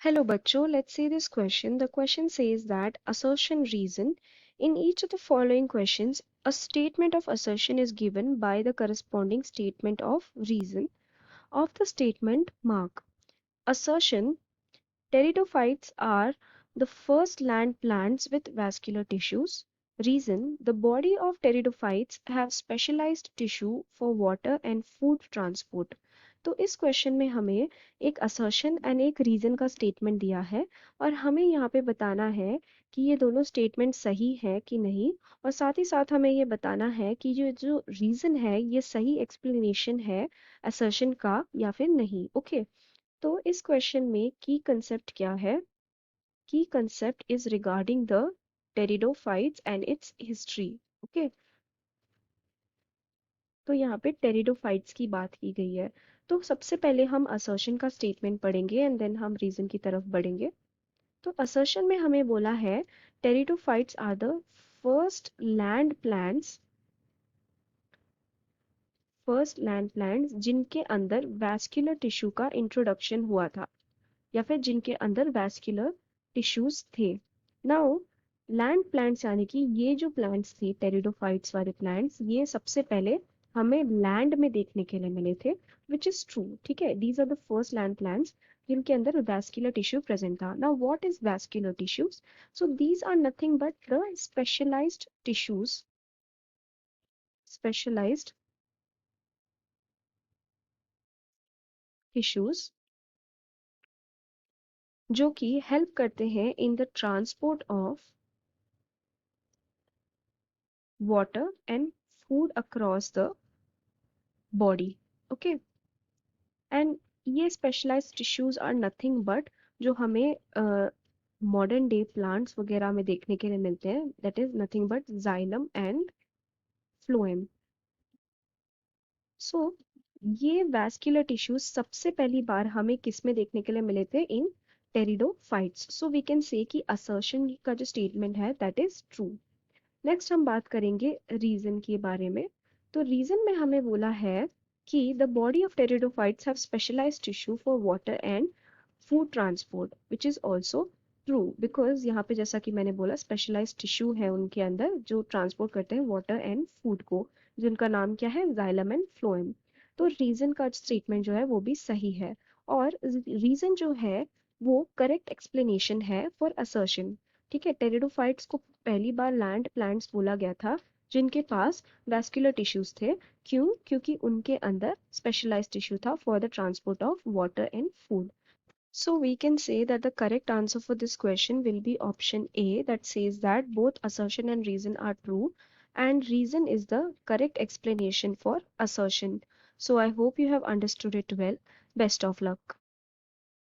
Hello, bachcho. Let's see this question. The question says that assertion reason. In each of the following questions, a statement of assertion is given by the corresponding statement of reason. Of the statement, mark. Assertion: pteridophytes are the first land plants with vascular tissues. Reason: the body of pteridophytes have specialized tissue for water and food transport. तो इस question में हमें एक assertion and एक reason का statement दिया है और हमें यहाँ पे बताना है कि ये दोनों स्टेटमेंट सही है कि नहीं, और साथ ही साथ हमें ये बताना है कि ये जो रीजन है ये सही एक्सप्लेनेशन है असर्शन का या फिर नहीं। ओके, तो इस क्वेश्चन में की कंसेप्ट क्या है? की concept is regarding the pteridophytes and it's history. Okay, तो यहाँ पे टेरिडोफाइट्स की बात की गई है। तो सबसे पहले हम असर्शन का स्टेटमेंट पढ़ेंगे एंड देन हम रीजन की तरफ बढ़ेंगे। तो असर्शन में हमें बोला है pteridophytes are the first land plants, जिनके अंदर वैस्कुलर टिश्यू का इंट्रोडक्शन हुआ था या फिर जिनके अंदर वैस्कुलर टिश्यूज थे। नाउ लैंड प्लांट्स यानी कि ये जो प्लांट्स थे टेरिडोफाइट्स वाले प्लांट्स, ये सबसे पहले हमें लैंड में देखने के लिए मिले थे, विच इज ट्रू। ठीक है, these are the first land plants जिनके अंदर वैस्कुलर टिश्यू प्रेजेंट था। Now what is vascular tissues? So these are nothing but the specialised tissues जो कि हेल्प करते हैं in the transport of water and food across the body. Okay, and ये specialized tissues are nothing but जो हमें modern day plants वगैरह में देखने के लिए मिलते हैं, that is nothing but xylem and phloem. So ये वैस्कुलर टिश्यूज सबसे पहली बार हमें किस में देखने के लिए मिले थे? In pteridophytes. So we can say कि असर्शन का जो स्टेटमेंट है दैट इज ट्रू। नेक्स्ट हम बात करेंगे रीजन के बारे में। तो रीजन में हमें बोला है कि the body of pteridophytes have specialised tissue for water and food transport, which is also true because यहाँ पे जैसा कि मैंने बोला स्पेशलाइज्ड टिश्यू है उनके अंदर जो ट्रांसपोर्ट करते हैं वाटर एंड फूड को, जिनका नाम क्या है? Xylem and phloem. तो रीजन का स्टेटमेंट जो है वो भी सही है और रीजन जो है वो करेक्ट एक्सप्लेनेशन है फॉर असर्शन। ठीक है, टेरिडोफाइट्स को पहली बार लैंड प्लांट्स बोला गया था जिनके पास वैस्कुलर टिश्यूज थे। क्यों? क्योंकि उनके अंदर स्पेशलाइज्ड टिश्यू था for the transport of water and food. So we can say that the correct answer for this question will be option A, that says that both assertion and reason are true and reason is the correct explanation for assertion. So I hope you have understood it well. Best of luck.